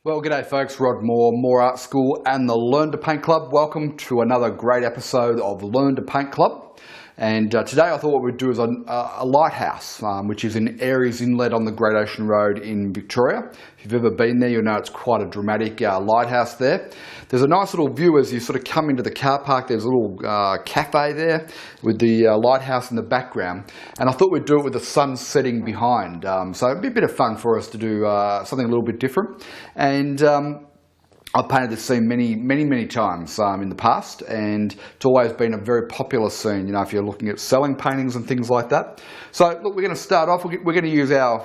Well, g'day folks, Rod Moore, Moore Art School and the Learn to Paint Club. Welcome to another great episode of Learn to Paint Club. And today I thought what we'd do is a lighthouse, which is in Airlies Inlet on the Great Ocean Road in Victoria. If you've ever been there, you'll know it's quite a dramatic lighthouse there. There's a nice little view as you sort of come into the car park. There's a little cafe there with the lighthouse in the background. And I thought we'd do it with the sun setting behind. So it'd be a bit of fun for us to do something a little bit different. And I've painted this scene many times in the past, and it's always been a very popular scene, you know, if you're looking at selling paintings and things like that. So look, we're going to start off, we're going to use our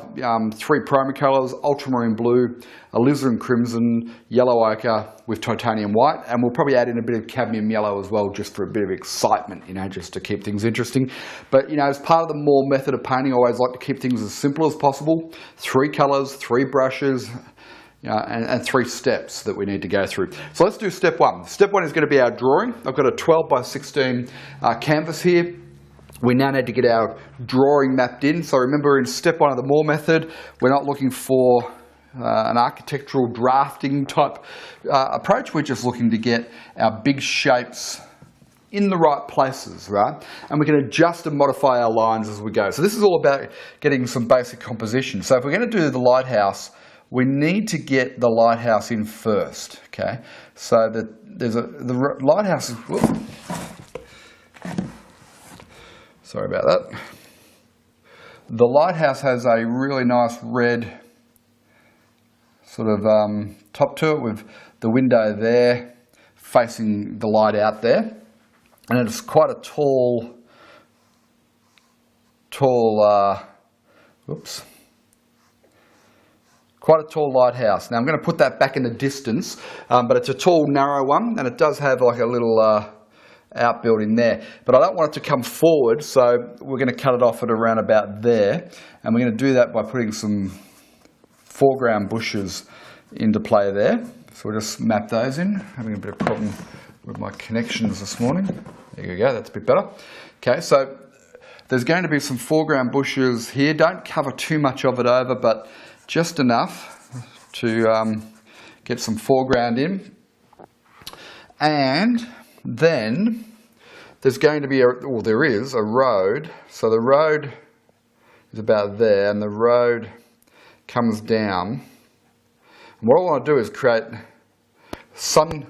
three promo colours, ultramarine blue, alizarin crimson, yellow ochre with titanium white, and we'll probably add in a bit of cadmium yellow as well, just for a bit of excitement, you know, just to keep things interesting. But, you know, as part of the Moore method of painting, I always like to keep things as simple as possible. 3 colours, 3 brushes, and 3 steps that we need to go through. So let's do step 1. Step 1 is going to be our drawing. I've got a 12 by 16 canvas here. We now need to get our drawing mapped in. So remember, in step 1 of the Moore method, we're not looking for an architectural drafting type approach. We're just looking to get our big shapes in the right places, right? And we can adjust and modify our lines as we go. So this is all about getting some basic composition. So if we're going to do the lighthouse, we need to get the lighthouse in first, okay? So that the lighthouse is, whoop, sorry about that. The lighthouse has a really nice red sort of top to it with the window there facing the light out there. And it's quite a tall, quite a tall lighthouse. Now I'm going to put that back in the distance, but it's a tall, narrow one, and it does have like a little outbuilding there. But I don't want it to come forward, so we're going to cut it off at around about there, and we're going to do that by putting some foreground bushes into play there. So we'll just map those in. Having a bit of problem with my connections this morning. There you go, that's a bit better. Okay, so there's going to be some foreground bushes here. Don't cover too much of it over, but just enough to get some foreground in. And then there's going to be, there is a road. So the road is about there, and the road comes down. And what I want to do is create sun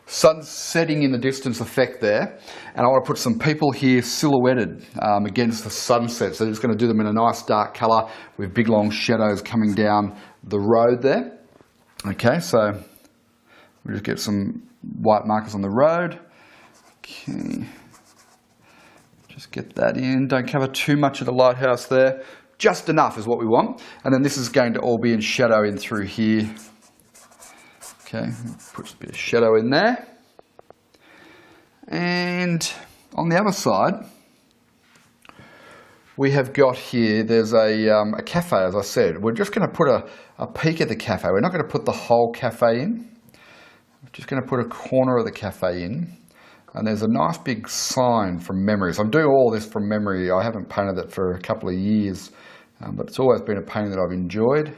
setting in the distance effect there, and I want to put some people here silhouetted against the sunset. So I'm just going to do them in a nice dark colour with big long shadows coming down the road there. Okay, so we'll just get some white markers on the road. Okay, just get that in. Don't cover too much of the lighthouse there. Just enough is what we want. And then this is going to all be in shadow in through here. Okay, put a bit of shadow in there. And on the other side, we have got here, there's a cafe, as I said. We're just going to put a peek at the cafe. We're not going to put the whole cafe in. We're just going to put a corner of the cafe in. And there's a nice big sign from memory. So I'm doing all this from memory. I haven't painted it for a couple of years, but it's always been a painting that I've enjoyed.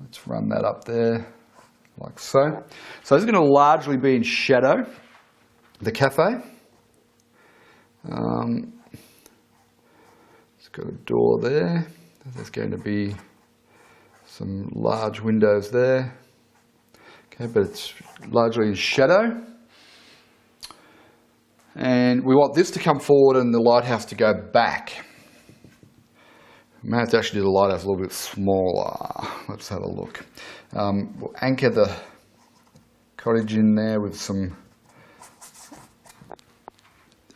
Let's run that up there. Like so. So it's going to largely be in shadow, the cafe. It's got a door there. There's going to be some large windows there. Okay, but it's largely in shadow. And we want this to come forward and the lighthouse to go back. I may have to actually do the lighthouse a little bit smaller. Let's have a look. We'll anchor the cottage in there with some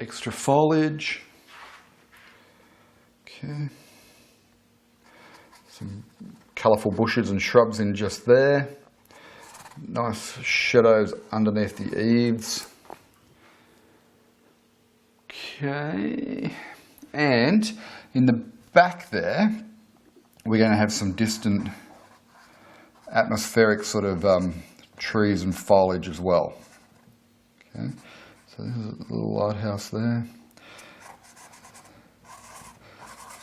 extra foliage. Okay. Some colourful bushes and shrubs in just there. Nice shadows underneath the eaves. Okay. And in the back there, we're going to have some distant atmospheric sort of trees and foliage as well. Okay, so there's a little lighthouse there.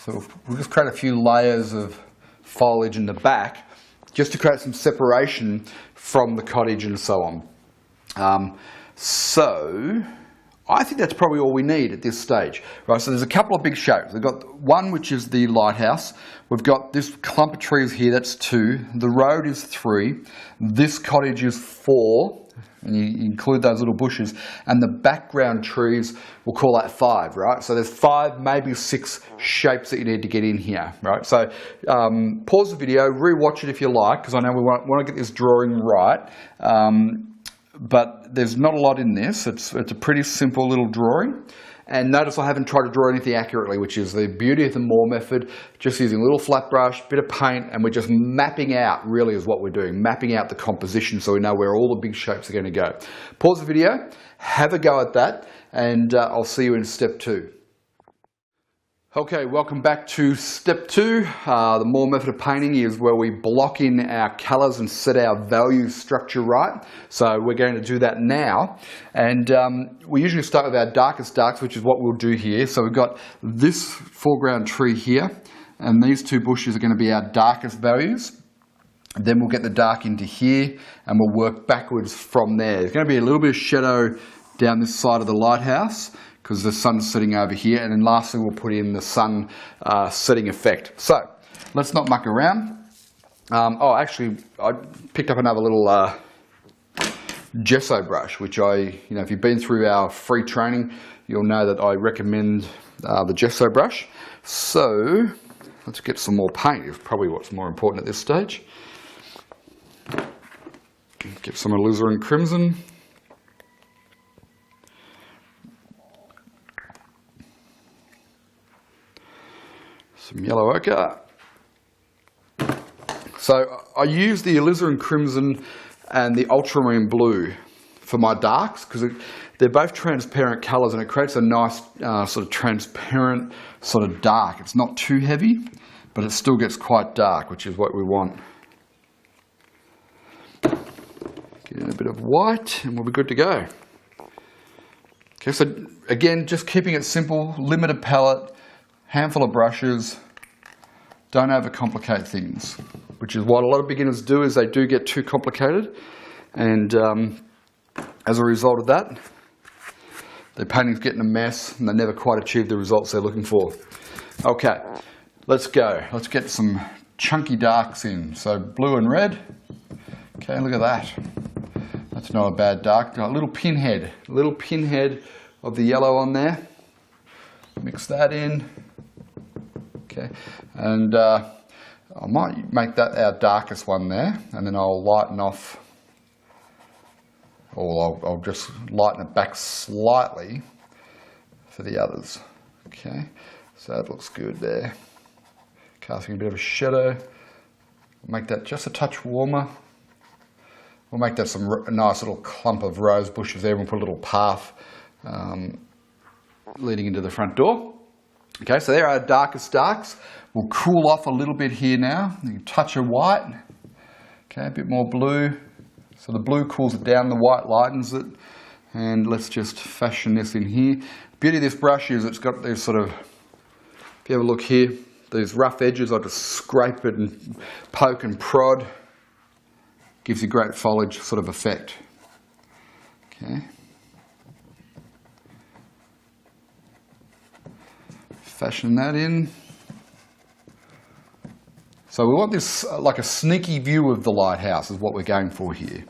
So we'll just create a few layers of foliage in the back just to create some separation from the cottage and so on. So I think that's probably all we need at this stage. Right, so there's a couple of big shapes. We've got one which is the lighthouse. We've got this clump of trees here, that's 2. The road is 3. This cottage is 4. And you include those little bushes. And the background trees, we'll call that 5, right? So there's 5, maybe 6 shapes that you need to get in here, right? So pause the video, re-watch it if you like, because I know we want to get this drawing right. But there's not a lot in this. It's a pretty simple little drawing. And notice I haven't tried to draw anything accurately, which is the beauty of the Moore method. Just using a little flat brush, bit of paint, and we're just mapping out, really is what we're doing, mapping out the composition so we know where all the big shapes are going to go. Pause the video, have a go at that, and I'll see you in step 2. Okay, welcome back to step 2. The Moore method of painting is where we block in our colours and set our value structure right. So we're going to do that now. And we usually start with our darkest darks, which is what we'll do here. So we've got this foreground tree here, and these 2 bushes are going to be our darkest values. Then we'll get the dark into here, and we'll work backwards from there. There's going to be a little bit of shadow down this side of the lighthouse, because the sun's sitting over here, and then lastly we'll put in the sun setting effect. So let's not muck around. Actually I picked up another little gesso brush, which if you've been through our free training, you'll know that I recommend the gesso brush. So let's get some more paint, is probably what's more important at this stage. Get some alizarin crimson. Some yellow ochre. So I use the alizarin crimson and the ultramarine blue for my darks because they're both transparent colours and it creates a nice sort of transparent sort of dark. It's not too heavy, but it still gets quite dark, which is what we want. Get in a bit of white and we'll be good to go. Okay, so again, just keeping it simple, limited palette, handful of brushes, don't overcomplicate things, which is what a lot of beginners do, is they do get too complicated, and as a result of that, their painting's getting a mess and they never quite achieve the results they're looking for. Okay, let's go. Let's get some chunky darks in. So blue and red. Okay, look at that. That's not a bad dark. A little pinhead of the yellow on there. Mix that in. Okay, and I might make that our darkest one there, and then I'll lighten off, or I'll just lighten it back slightly for the others. Okay, so that looks good there. Casting a bit of a shadow. Make that just a touch warmer. We'll make that a nice little clump of rose bushes there. We'll put a little path leading into the front door. Okay, so there are our darkest darks. We'll cool off a little bit here now. You can touch of white. Okay, a bit more blue. So the blue cools it down, the white lightens it. And let's just fashion this in here. The beauty of this brush is it's got these sort of, if you have a look here, these rough edges. I just scrape it and poke and prod. Gives you great foliage sort of effect. Okay. Fashion that in. So we want this like a sneaky view of the lighthouse is what we're going for here.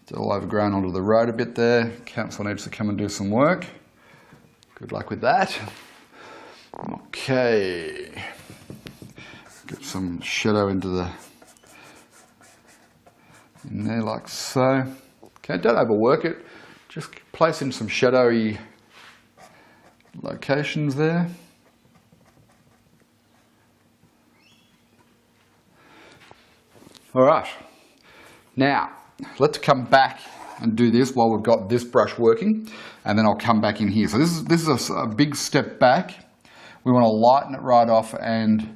It's all overgrown onto the road a bit there. Council needs to come and do some work. Good luck with that. Okay. Get some shadow in there like so. Okay, don't overwork it. Just place in some shadowy locations there. All right, now let's come back and do this while we've got this brush working, and then I'll come back in here. So this is a big step back. We want to lighten it right off and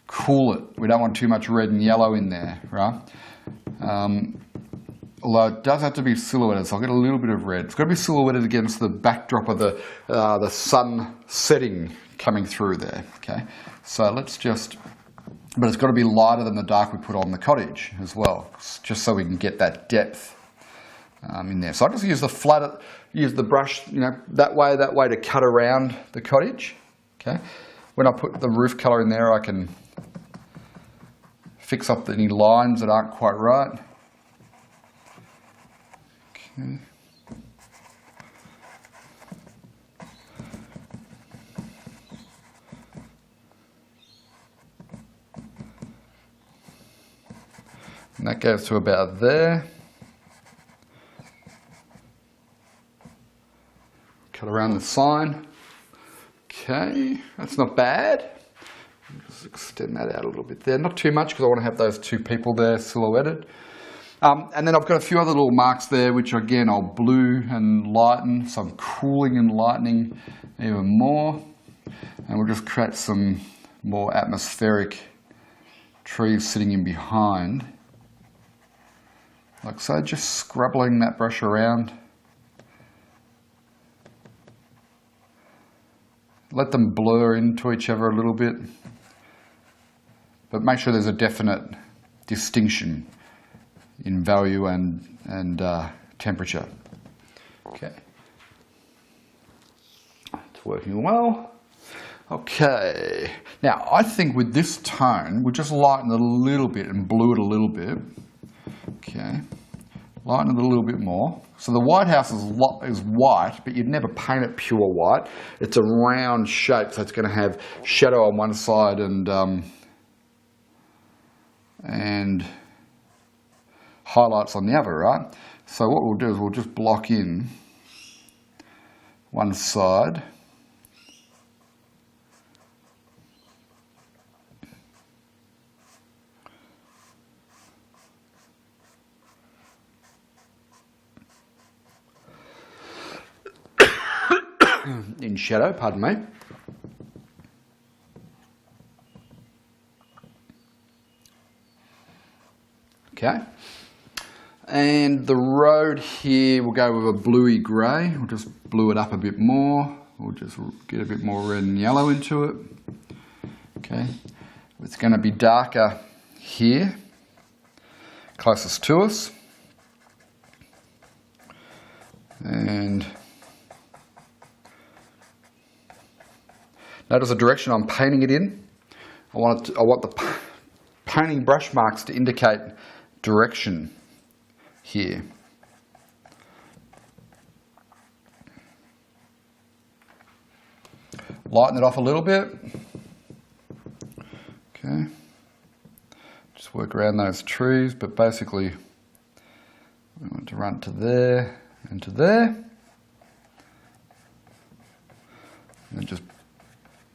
cool it. We don't want too much red and yellow in there, right? Although it does have to be silhouetted, so I'll get a little bit of red. It's got to be silhouetted against the backdrop of the sun setting coming through there. Okay, so let's just, but it's got to be lighter than the dark we put on the cottage as well, just so we can get that depth in there. So I just use the brush, that way to cut around the cottage. Okay, when I put the roof colour in there, I can fix up any lines that aren't quite right. Okay. And that goes to about there. Cut around the sign. Okay, that's not bad. Just extend that out a little bit there. Not too much because I want to have those two people there silhouetted. And then I've got a few other little marks there, which again I'll blue and lighten. So I'm cooling and lightening even more. And we'll just create some more atmospheric trees sitting in behind. Like so, just scrubbing that brush around. Let them blur into each other a little bit, but make sure there's a definite distinction in value and temperature. Okay, it's working well. Okay, now I think with this tone, we'll just lighten it a little bit and blue it a little bit. Okay, lighten it a little bit more. So the White House is white, but you'd never paint it pure white. It's a round shape, so it's going to have shadow on one side and highlights on the other, right? So what we'll do is we'll just block in one side. In shadow, pardon me. Okay. And the road here, we'll go with a bluey grey. We'll just blue it up a bit more. We'll just get a bit more red and yellow into it. Okay. It's going to be darker here, closest to us. And notice the direction I'm painting it in. I want the painting brush marks to indicate direction here. Lighten it off a little bit. Okay. Just work around those trees, but basically we want to run to there and to there. And then just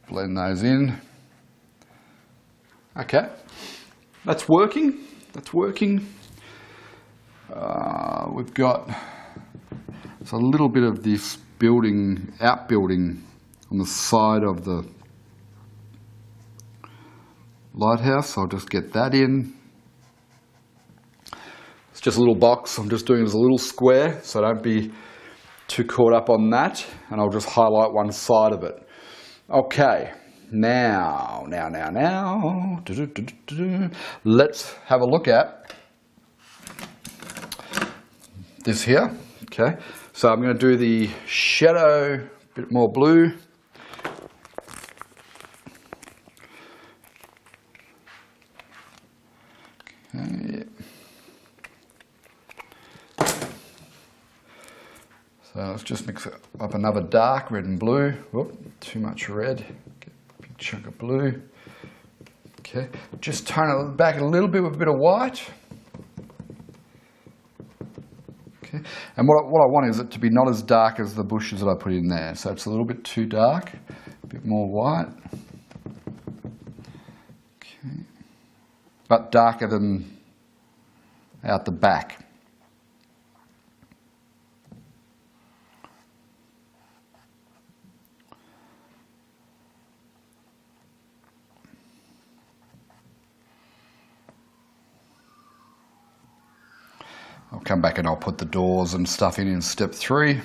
blend those in. Okay, that's working. That's working. We've got a little bit of this outbuilding on the side of the lighthouse. I'll just get that in. It's just a little box. I'm just doing it as a little square, so don't be too caught up on that. And I'll just highlight one side of it. Okay, now, let's have a look at this here. Okay, so I'm going to do the shadow, a bit more blue. Okay. So let's just mix up another dark red and blue. Whoop, too much red. Get a big chunk of blue. Okay, just tone it back a little bit with a bit of white. Okay, and what I want is it to be not as dark as the bushes that I put in there. So it's a little bit too dark, a bit more white. Okay, but darker than out the back. I'll come back and I'll put the doors and stuff in step 3.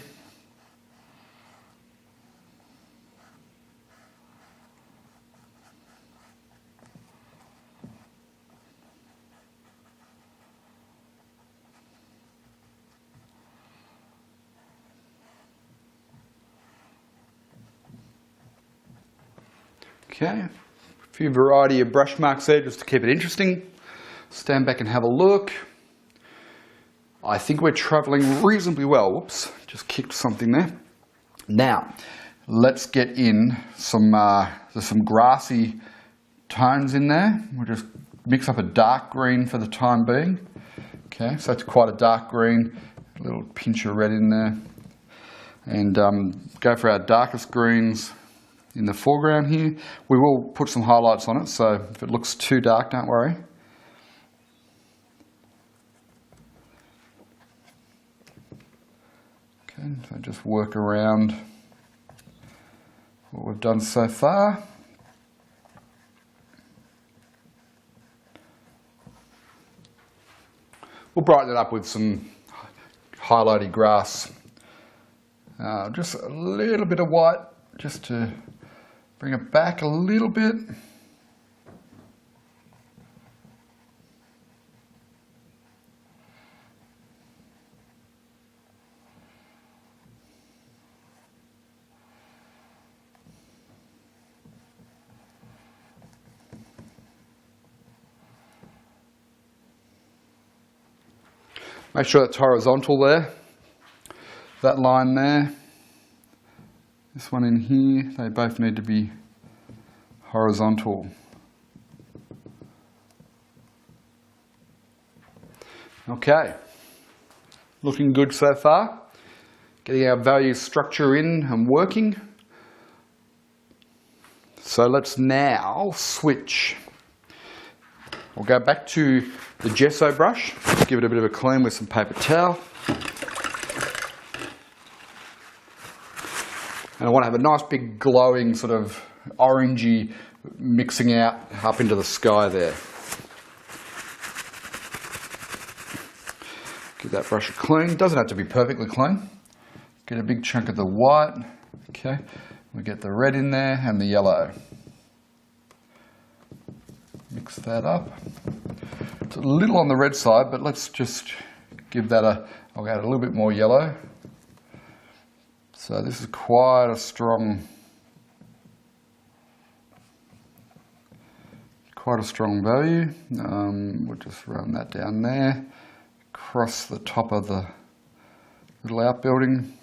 Okay, a few variety of brush marks there just to keep it interesting. Stand back and have a look. I think we're travelling reasonably well. Whoops, just kicked something there. Now, let's get in there's some grassy tones in there. We'll just mix up a dark green for the time being. Okay, so it's quite a dark green, a little pinch of red in there. And go for our darkest greens in the foreground here. We will put some highlights on it, so if it looks too dark, don't worry. Okay, so just work around what we've done so far. We'll brighten it up with some highlighty grass. Just a little bit of white, just to bring it back a little bit. Make sure that's horizontal there. That line there, this one in here, they both need to be horizontal. Okay, looking good so far. Getting our value structure in and working. So let's now switch. We'll go back to the gesso brush, give it a bit of a clean with some paper towel. And I want to have a nice big glowing sort of orangey mixing out up into the sky there. Give that brush a clean. Doesn't have to be perfectly clean. Get a big chunk of the white. Okay, we get the red in there and the yellow. Mix that up. It's a little on the red side, but let's just give that I'll add a little bit more yellow. So this is quite a strong value. We'll just run that down there, across the top of the little outbuilding.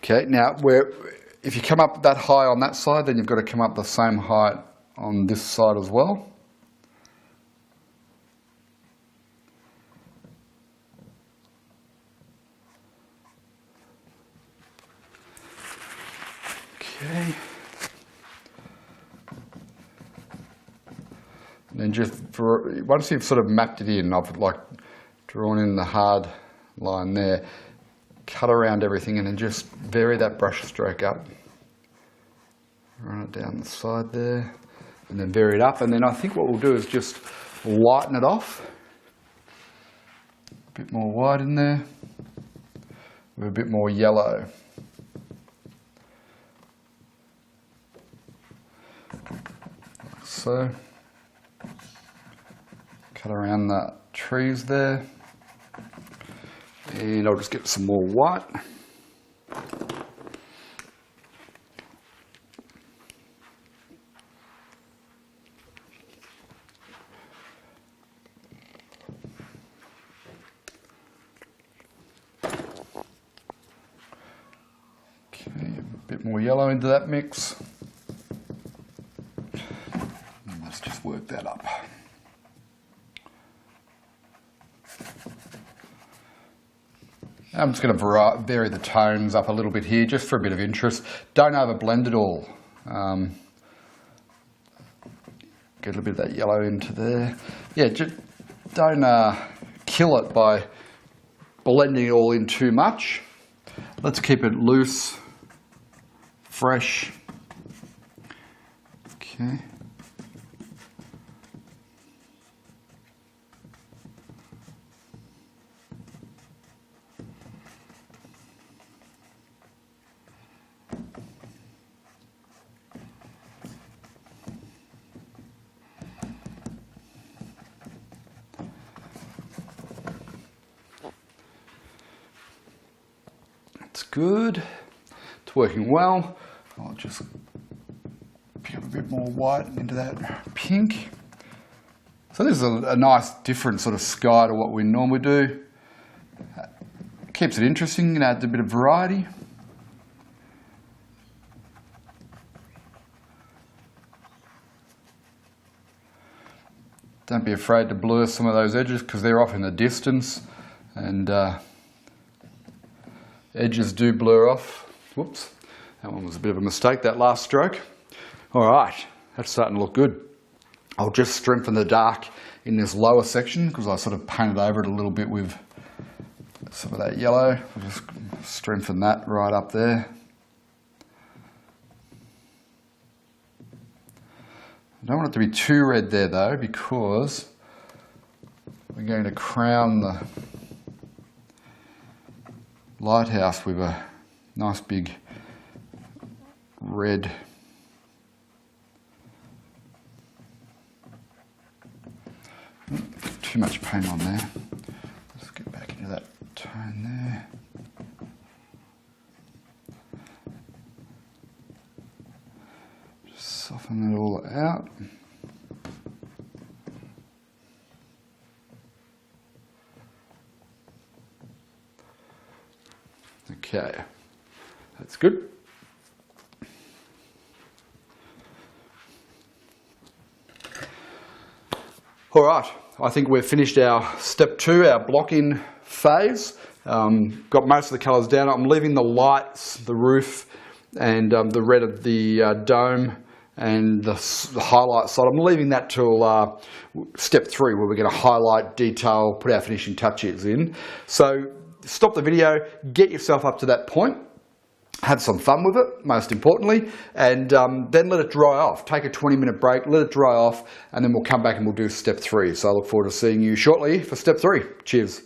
Okay, now if you come up that high on that side, then you've got to come up the same height on this side as well. Okay. And then just once you've sort of mapped it in, I've like drawn in the hard line there, cut around everything and then just vary that brush stroke up. Run it down the side there and then vary it up, and then I think what we'll do is just lighten it off. A bit more white in there with a bit more yellow. Like so. Cut around the trees there. And I'll just get some more white. Okay, a bit more yellow into that mix. And let's just work that up. I'm just going to vary the tones up a little bit here, just for a bit of interest. Don't over blend it all. Get a little bit of that yellow into there. Yeah, just don't kill it by blending it all in too much. Let's keep it loose, fresh. Okay. That's good. It's working well. I'll just pick up a bit more white into that pink. So this is a nice different sort of sky to what we normally do. Keeps it interesting and adds a bit of variety. Don't be afraid to blur some of those edges because they're off in the distance, and edges do blur off. Whoops, that one was a bit of a mistake, that last stroke. All right, that's starting to look good. I'll just strengthen the dark in this lower section because I sort of painted over it a little bit with some of that yellow. I'll just strengthen that right up there. I don't want it to be too red there though, because we're going to crown the lighthouse with a nice big red. Too much paint on there. Let's get back into that tone there. Just soften it all out. Okay, that's good. All right, I think we've finished our step 2, our block-in phase. Got most of the colours down. I'm leaving the lights, the roof, and the red of the dome and the highlight side. I'm leaving that till step 3, where we're going to highlight, detail, put our finishing touches in. So stop the video, get yourself up to that point. Have some fun with it, most importantly, and then let it dry off. Take a 20-minute break, let it dry off, and then we'll come back and we'll do step 3. So I look forward to seeing you shortly for step 3. Cheers.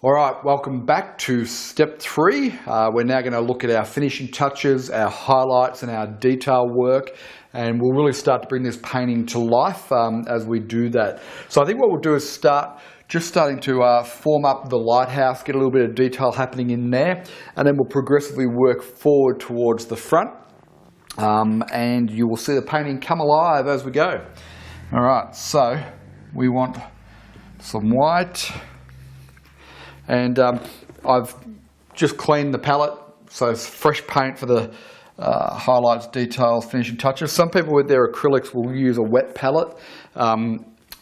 All right, welcome back to step 3. We're now going to look at our finishing touches, our highlights, and our detail work, and we'll really start to bring this painting to life as we do that. So I think what we'll do is starting to form up the lighthouse, get a little bit of detail happening in there, and then we'll progressively work forward towards the front, and you will see the painting come alive as we go. All right, so we want some white, and I've just cleaned the palette, so it's fresh paint for the highlights, details, finishing touches. Some people with their acrylics will use a wet palette.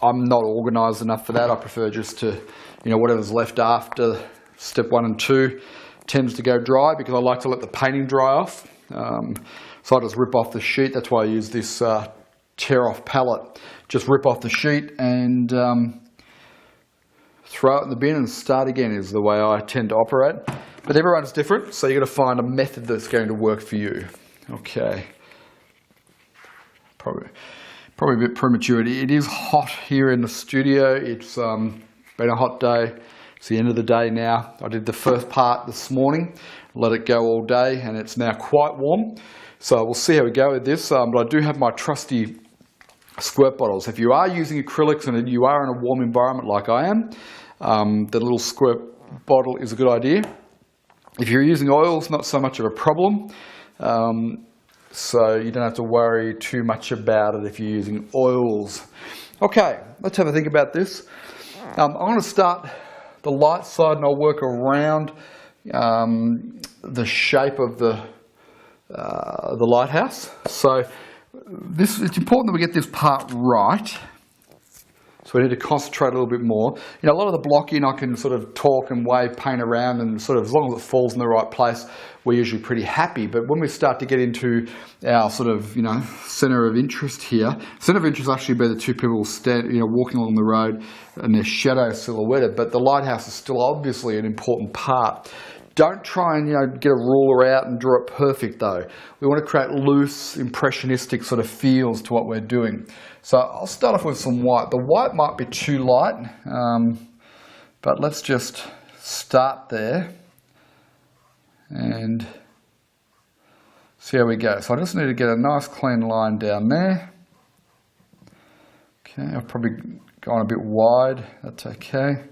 I'm not organised enough for that. I prefer just to, whatever's left after step 1 and 2 tends to go dry, because I like to let the painting dry off. So I just rip off the sheet. That's why I use this tear off palette. Just rip off the sheet and throw it in the bin and start again is the way I tend to operate. But everyone's different, so you've got to find a method that's going to work for you. Okay. Probably a bit premature. It is hot here in the studio. It's been a hot day. It's the end of the day now. I did the first part this morning, let it go all day, and it's now quite warm. So we'll see how we go with this. But I do have my trusty squirt bottles. If you are using acrylics and you are in a warm environment like I am, the little squirt bottle is a good idea. If you're using oils, not so much of a problem. So you don't have to worry too much about it if you're using oils. Okay, let's have a think about this. I'm going to start the light side and I'll work around the shape of the lighthouse. So it's important that we get this part right. So we need to concentrate a little bit more. A lot of the block-in I can sort of talk and wave paint around, and sort of as long as it falls in the right place, we're usually pretty happy. But when we start to get into our sort of, centre of interest here, centre of interest actually be the two people walking along the road and their shadow silhouetted, but the lighthouse is still obviously an important part. Don't try and get a ruler out and draw it perfect though. We want to create loose, impressionistic sort of feels to what we're doing. So I'll start off with some white. The white might be too light, but let's just start there and see how we go. So I just need to get a nice clean line down there. Okay, I've probably gone a bit wide. That's okay.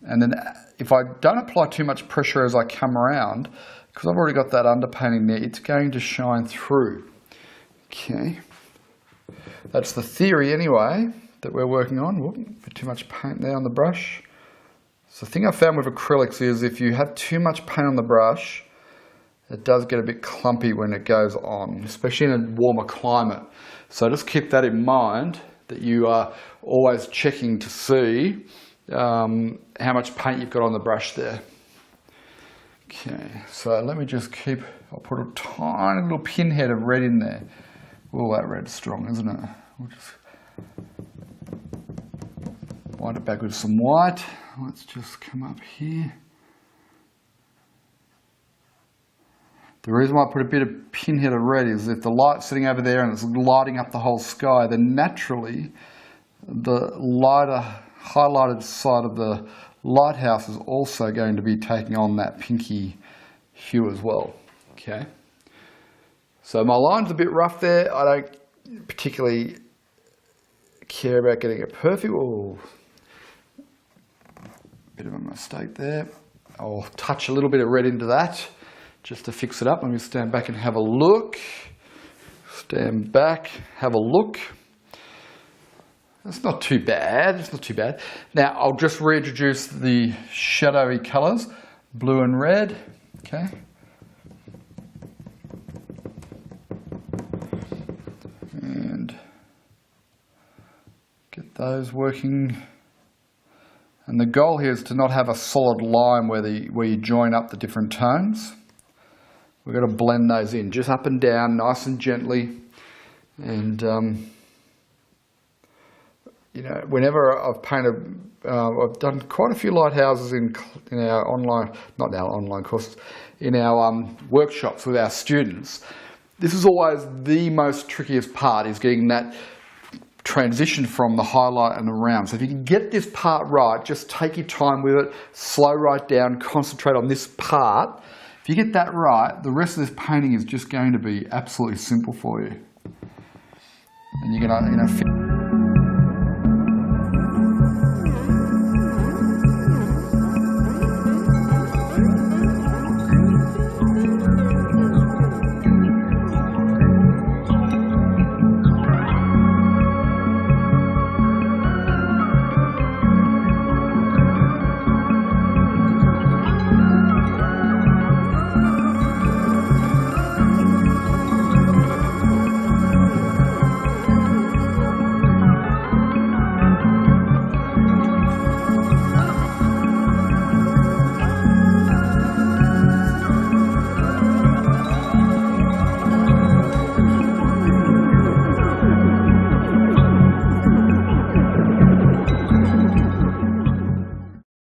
And then if I don't apply too much pressure as I come around, because I've already got that underpainting there, it's going to shine through. Okay. That's the theory anyway that we're working on. Whoop, bit too much paint there on the brush. So the thing I found with acrylics is if you have too much paint on the brush, it does get a bit clumpy when it goes on, especially in a warmer climate. So just keep that in mind, that you are always checking to see how much paint you've got on the brush there. Okay, so let me just I'll put a tiny little pinhead of red in there. Oh, that red's strong, isn't it? We'll just wind it back with some white. Let's just come up here. The reason why I put a bit of pinhead of red is if the light's sitting over there and it's lighting up the whole sky, then naturally the lighter, highlighted side of the lighthouse is also going to be taking on that pinky hue as well. Okay. So my line's a bit rough there. I don't particularly care about getting it perfect. Oh, bit of a mistake there. I'll touch a little bit of red into that just to fix it up. Let me stand back and have a look. Stand back, have a look. That's not too bad, it's not too bad. Now I'll just reintroduce the shadowy colours, blue and red, okay. And get those working. And the goal here is to not have a solid line where you join up the different tones. We've got to blend those in, just up and down, nice and gently. And you know, whenever I've painted, I've done quite a few lighthouses in our online, not our online courses, in our workshops with our students. This is always the most trickiest part, is getting that transition from the highlight and around. So if you can get this part right, just take your time with it, slow right down, concentrate on this part. If you get that right, the rest of this painting is just going to be absolutely simple for you. And you're going to,